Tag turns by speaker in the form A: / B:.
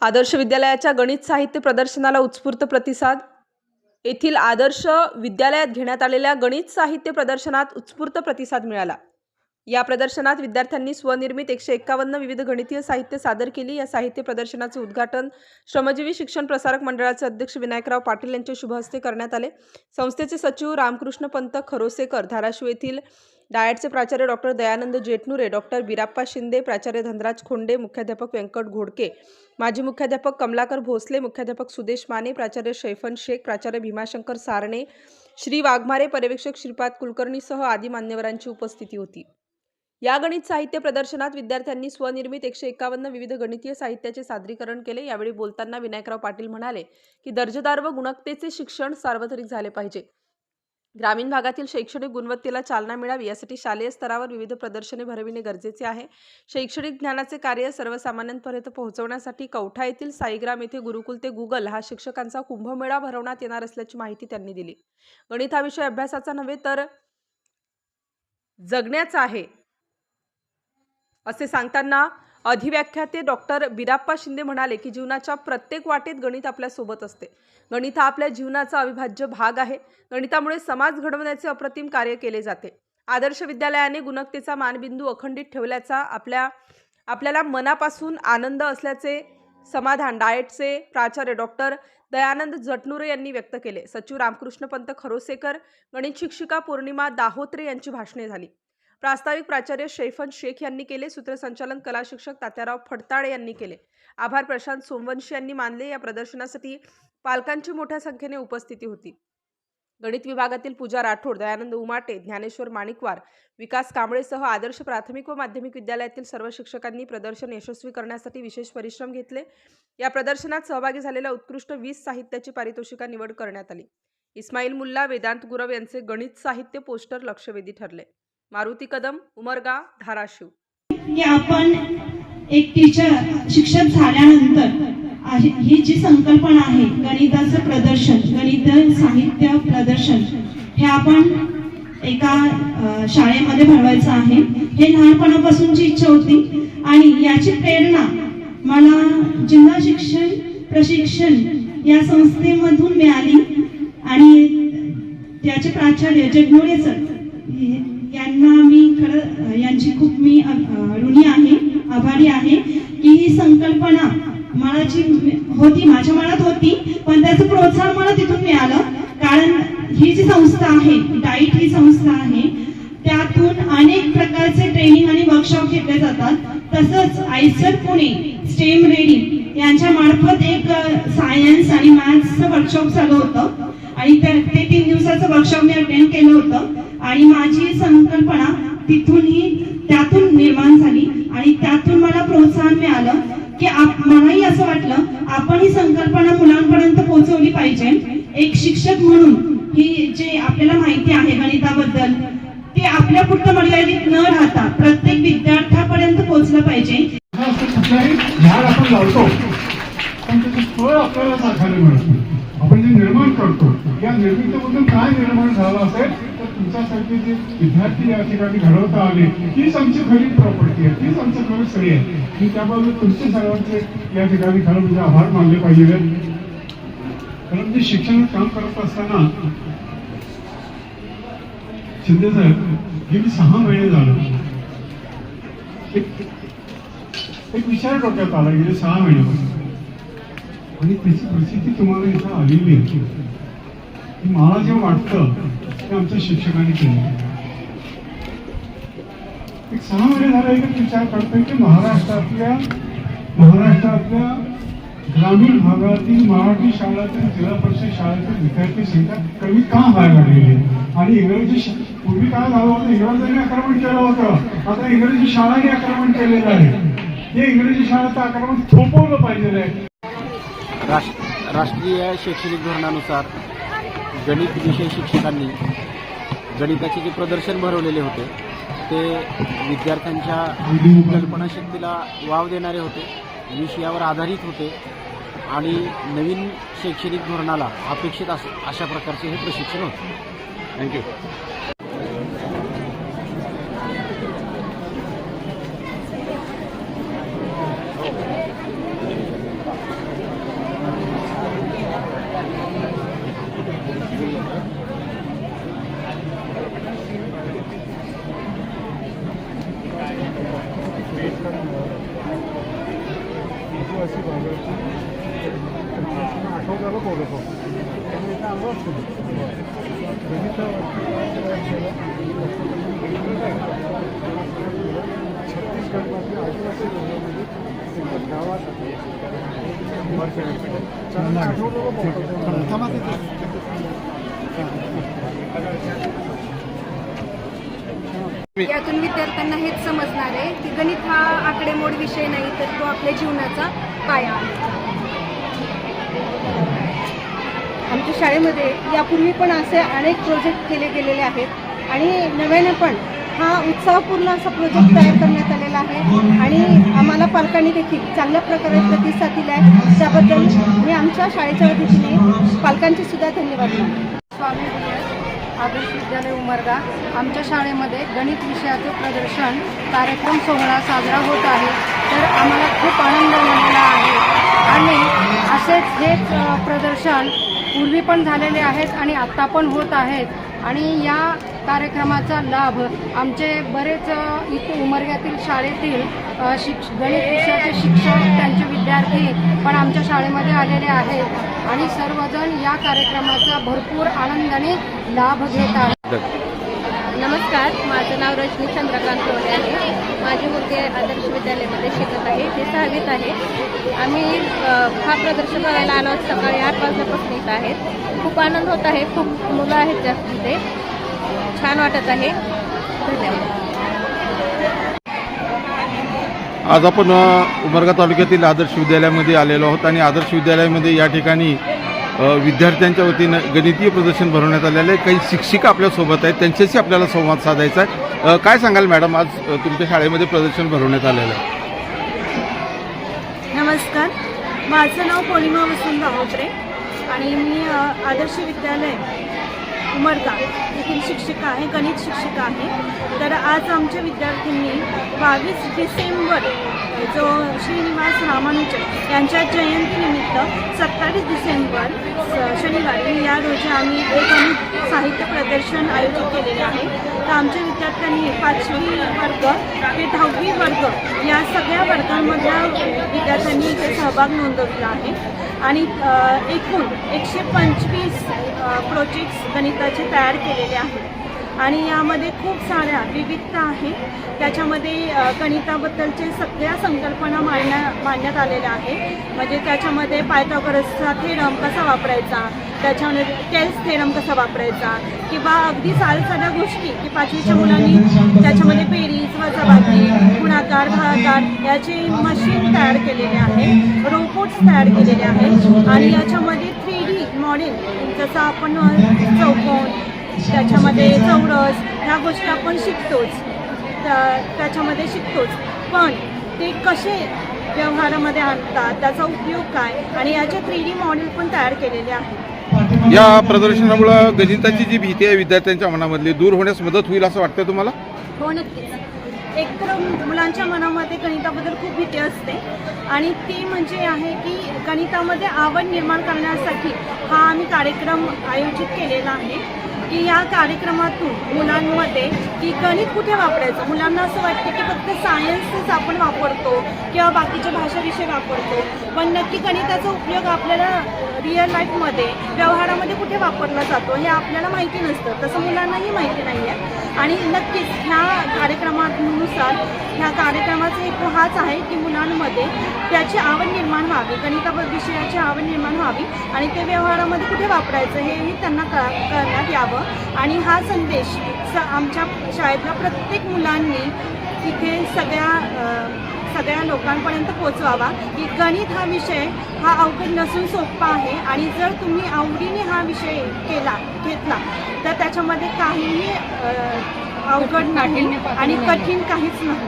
A: आदर्श विद्यालयाच्या गणित साहित्य प्रदर्शनाला उत्स्फूर्त प्रतिसाद। येथील आदर्श विद्यालयात घेण्यात आलेल्या गणित साहित्य प्रदर्शनात उत्स्फूर्त प्रतिसाद मिळाला। या प्रदर्शनात विद्यार्थ्यांनी स्वनिर्मित 151 विविध गणितीय साहित्य सादर केली। या साहित्य प्रदर्शनाचे उद्घाटन श्रमजीवी शिक्षण प्रसारक मंडळाचे अध्यक्ष विनायकराव पाटील यांच्या शुभ हस्ते करण्यात आले। संस्थेचे सचिव रामकृष्ण पंत खरोसेकर, धाराशिव येथील डायटचे प्राचार्य डॉक्टर दयानंद जेटनुरे, डॉक्टर बिराप्पा शिंदे, प्राचार्य धनराज खोंडे, मुख्याध्यापक व्यंकट घोडके, माजी मुख्याध्यापक कमलाकर भोसले, मुख्याध्यापक सुदेश माने, प्राचार्य शैफन शेख, प्राचार्य भीमाशंकर सारणे, श्री वाघमारे, पर्यवेक्षक श्रीपाद कुलकर्णीसह आदी मान्यवरांची उपस्थिती होती। या गणित साहित्य प्रदर्शनात विद्यार्थ्यांनी स्वनिर्मित 151 विविध गणितीय साहित्याचे सादरीकरण केले। यावेळी बोलताना विनायकराव पाटील म्हणाले की दर्जेदार व गुणवत्तेचे शिक्षण सार्वत्रिक झाले पाहिजे। ग्रामीण भागातील शैक्षणिक गुणवत्तेला चालना मिळावी यासाठी शालेय स्तरावर विविध प्रदर्शने भरविणे गरजेचे आहे। शैक्षणिक ज्ञानाचे कार्य सर्वसामान्यांपर्यंत पोहोचवण्यासाठी कवठा येथील साईग्राम येथे गुरुकुल ते गुगल हा शिक्षकांचा कुंभमेळा भरवण्यात येणार असल्याची माहिती त्यांनी दिली। गणित हा विषय अभ्यासाचा नव्हे तर जगण्याचा आहे असे सांगताना अधिव्याख्याते डॉक्टर बिराप्पा शिंदे म्हणाले की जीवनाच्या प्रत्येक वाटेत गणित आपल्या सोबत असते। गणित हा आपल्या जीवनाचा अविभाज्य भाग आहे। गणितामुळे समाज घडवण्याचे अप्रतिम कार्य केले जाते। आदर्श विद्यालयाने गुणवत्तेचा मानबिंदू अखंडित ठेवल्याचा आपल्याला मनापासून आनंद असल्याचे समाधान डाएटचे प्राचार्य डॉक्टर दयानंद जटनुरे यांनी व्यक्त केले। सचिव रामकृष्ण पंत खरोसेकर, गणित शिक्षिका पौर्णिमा दाहोत्रे यांची भाषणे झाली। प्रास्ताविक प्राचार्य शैफन शेख यांनी केले। सूत्रसंचालन कला शिक्षक तात्याराव फडताळे यांनी केले। आभार प्रशांत सोमवंशी यांनी मानले। या प्रदर्शनासाठी पालकांची मोठ्या संख्येने उपस्थिती होती। गणित विभागातील पूजा राठोड, दयानंद उमाटे, ज्ञानेश्वर माणिकवार, विकास कांबळेसह आदर्श प्राथमिक व माध्यमिक विद्यालयातील सर्व शिक्षकांनी प्रदर्शन यशस्वी करण्यासाठी विशेष परिश्रम घेतले। या प्रदर्शनात सहभागी झालेल्या उत्कृष्ट 20 साहित्याची पारितोषिका निवड करण्यात आली। इस्माईल मुल्ला, वेदांत गुरव यांचे गणित साहित्य पोस्टर लक्षवेधी ठरले। मारुती कदम, उमरगा, धाराशिव।
B: आपण एक टीचर शिक्षक झाल्यानंतर ही जी संकल्पना आहे गणिताचं प्रदर्शन, गणित साहित्य प्रदर्शन, हे आपण एका शाळेमध्ये भरवायचं आहे। हे लहानपणापासूनची इच्छा होती आणि याची प्रेरणा मला जिल्हा शिक्षण प्रशिक्षण या संस्थेमधून मिळाली आणि त्याचे प्राचार्य जेटनुरे सर यांना मी यांची खूप मी ऋणी आहे, आभारी आहे की ही संकल्पना होती माझ्या मनात होती, पण त्याचं प्रोत्साहन मला तिथून मिळालं। कारण ही जी संस्था आहे डाईट ही संस्था आहे, त्यातून अनेक प्रकारचे ट्रेनिंग आणि वर्कशॉप घेतले जातात। तसंच आयसर पुणे स्टेम रेडी यांच्या मार्फत एक सायन्स आणि मॅथ्सचं वर्कशॉप चालू होतं आणि ते 3 दिवसाचं वर्कशॉप मी अटेंड केलं होतं आणि माझी संकल्पना त्यातून निर्माण झाली आणि त्यातून मला प्रोत्साहन मिळालं की मलाही असं वाटलं आपण ही संकल्पना मुलांपर्यंत पोहोचवली पाहिजे। एक शिक्षक म्हणून ही जे आपल्याला माहिती आहे गणिताबद्दल ते आपल्या पुरतं मर्यादित न राहता प्रत्येक विद्यार्थ्यापर्यंत पोहोचलं पाहिजे।
C: झाड आपण लावतो पण त्याचं फळ आपल्याला चाखायला मिळतं। आपण जे निर्माण करतो या निर्मितीमधून काय निर्माण झालं असेल तर तुमच्यासारखे जे विद्यार्थी या ठिकाणी घडवता आले हीच आमची खरी प्रॉपर्टी आहे, हीच आमचं खरं श्रेय आहे। मी त्याबद्दल तुमचे सर्वांचे या ठिकाणी खरं म्हणजे आभार मानले पाहिजे। कारण म्हणजे शिक्षणात काम करत असताना शिंदे साहेब गेली 6 महिने झालं एक विचार डोक्यात आला गेले 6 महिन्यापासून आणि त्याची प्रसिद्धी तुम्हाला इथं आलेली आहे। मला जेव्हा वाटतं ते आमच्या शिक्षकांनी केलं। एक 6 महिने झाला एक विचार करतोय की महाराष्ट्रातल्या ग्रामीण भागातील मराठी शाळातील जिल्हा परिषद शाळेतील विद्यार्थी संख्या कमी का व्हायला लागलेली आहे आणि इंग्रजी पूर्वी काय झालं होतं इंग्रजांनी आक्रमण केलं होतं, आता इंग्रजी शाळांनी आक्रमण केलेलं आहे। हे इंग्रजी शाळेचं आक्रमण थोपवलं पाहिजे आहे।
D: राष्ट्रीय शैक्षणिक धोरणानुसार गणित विषय शिक्षकांनी गणिताचे जे प्रदर्शन भरवलेले होते ते विद्यार्थ्यांच्या कल्पनाशक्तीला वाव देणारे होते, विषयावर आधारित होते आणि नवीन शैक्षणिक धोरणाला अपेक्षित अशा प्रकारचे हे प्रशिक्षण होते। थँक्यू।
C: आदिवासी भागाची आठवड्याला बोलत होतो त्यामुळे इथे आलो असतो छत्तीसगडमध्ये आदिवासी भागामध्ये गावात आठवड्याला बोलतो
E: यातून विद्यार्थ्यांना हेच समजणार आहे की गणित हा आकडेमोड विषय नाही, तर तो आपल्या जीवनाचा पाया आहे. आमच्या शाळेमध्ये यापूर्वी पण असे अनेक प्रोजेक्ट केले गेलेले आहेत आणि नव्याने पण हा उत्साहपूर्ण असा प्रोजेक्ट तयार करण्यात आलेला आहे आणि आम्हाला पालकांनी देखील चांगल्या प्रकारे प्रतिसाद दिला आहे. त्याबद्दल मी आमच्या शाळेच्या वतीने पालकांचे सुद्धा धन्यवाद मानते.
F: स्वामी आदर्श विद्यालय उमरगा आमच्या शाळेमध्ये गणित विषयाचं प्रदर्शन कार्यक्रम सोहळा साजरा होत आहे. तर आम्हाला खूप आनंद झालेला आहे आणि असेच हेच प्रदर्शन पूर्वी पण झालेले आहेत आणि आत्ता पण होत आहेत आणि या कार्यक्रमाचा लाभ आमचे बरेच इथे उमरग्यातील शाळेतील गणित विषयाचे शिक्षक त्यांचे विद्यार्थी पण आमच्या शाळेमध्ये आलेले आहेत आणि सर्वजण या कार्यक्रमाचा भरपूर आनंदाने लाभ घेत आहेत.
E: नमस्कार, माझं नाव रजनी चंद्रकांत लोणे आहे. माझी मुलगी आदर्श विद्यालयामध्ये शिकत आहे, ते 6वीत आहे. आम्ही हा प्रदर्शन करायला आलो सकाळी 8 वाजल्यापासून इथं आहेत. खूप आनंद होत आहे, खूप मुलं आहेत जास्त तिथे, छान वाटत आहे. धन्यवाद.
G: आज आपण उमरगा तालुक्यातील आदर्श विद्यालयामध्ये आलेलो आहोत आणि आदर्श विद्यालयामध्ये या ठिकाणी विद्यार्थ्यांच्या वतीनं गणितीय प्रदर्शन भरवण्यात आलेलं आहे. काही शिक्षिका आपल्यासोबत आहेत, त्यांच्याशी आपल्याला संवाद साधायचा आहे. काय सांगाल मॅडम, आज तुमच्या शाळेमध्ये प्रदर्शन भरवण्यात आलेलं आहे?
H: नमस्कार, माझं नाव पौर्णिमा वसंत होत्रे आणि मी आदर्श विद्यालय उमरगा येथील शिक्षिका आहे, गणित शिक्षिका आहे. तर आज आमच्या विद्यार्थ्यांनी 22 डिसेंबर जो श्रीनिवास रामानुजन यांच्या जयंतीनिमित्त 27 डिसेंबर शनिवारी या रोजी आम्ही एक साहित्य प्रदर्शन आयोजित केलेले आहे. तर आमच्या विद्यार्थ्यांनी 5वी वर्ग ते 10वी वर्ग या सगळ्या वर्गांमधल्या विद्यार्थ्यांनी इथे सहभाग नोंदवला आहे आणि एकूण 125 प्रोजेक्ट्स गणिताचे तयार केलेले आहेत आणि यामध्ये खूप साऱ्या विविधता आहे. त्याच्यामध्ये गणिताबद्दलचे सगळ्या संकल्पना मांडण्यात आलेल्या आहे. म्हणजे त्याच्यामध्ये पायथागोरसचा थेरम कसा वापरायचा, त्याच्यामध्ये केल्स थेरम कसा वापरायचा किंवा अगदी साध्या गोष्टी की 5वीच्या मुलांनी त्याच्यामध्ये बेरीज, वजाबाकी, गुणाकार, भागाकार याचे मशीन तयार केलेले आहे, रोबोट्स तयार केलेले आहेत आणि याच्यामध्ये 3D मॉडेल जसं आपण चौकोन, त्याच्यामध्ये चौरस ह्या गोष्टी आपण शिकतोच, त्याच्यामध्ये शिकतोच, पण ते कसे व्यवहारामध्ये आणतात, त्याचा उपयोग काय आणि याचे 3D मॉडेल पण तयार केलेले आहेत.
G: या प्रदर्शनामुळं गणिताची जी भीती आहे विद्यार्थ्यांच्या मनामधली दूर होण्यास मदत होईल असं वाटतं तुम्हाला?
H: हो, नक्कीच. एकतर मुलांच्या मनामध्ये गणिताबद्दल खूप भीती असते आणि ती म्हणजे आहे की गणितामध्ये आवड निर्माण करण्यासाठी हा आम्ही कार्यक्रम आयोजित केलेला आहे की या कार्यक्रमातून मुलांमध्ये की गणित कुठे वापरायचं. मुलांना असं वाटतं की फक्त सायन्सच आपण वापरतो किंवा बाकीच्या भाषा विषय वापरतो, पण नक्की गणिताचा उपयोग आपल्याला रिअल लाईफमध्ये व्यवहारामध्ये कुठे वापरला जातो हे आपल्याला माहिती नसतं, तसं मुलांनाही माहिती नाही आहे. आणि नक्कीच ह्या कार्यक्रमानुसार ह्या कार्यक्रमाचा हेतू हाच आहे की मुलांमध्ये त्याची आवड निर्माण व्हावी, विषयाची आवड निर्माण व्हावी आणि ते व्यवहारामध्ये कुठे वापरायचं हेही त्यांना कळण्यात यावं. आणि हा संदेश आमच्या शाळेतल्या प्रत्येक मुलांनी इथे सगळ्या लोकांपर्यंत पोचवावा की गणित हा विषय हा अवघड नसून सोपा आहे आणि जर तुम्ही आवडीने हा विषय घेतला तर त्याच्यामध्ये काहीही अवघड नाही आणि कठीण काहीच नाही.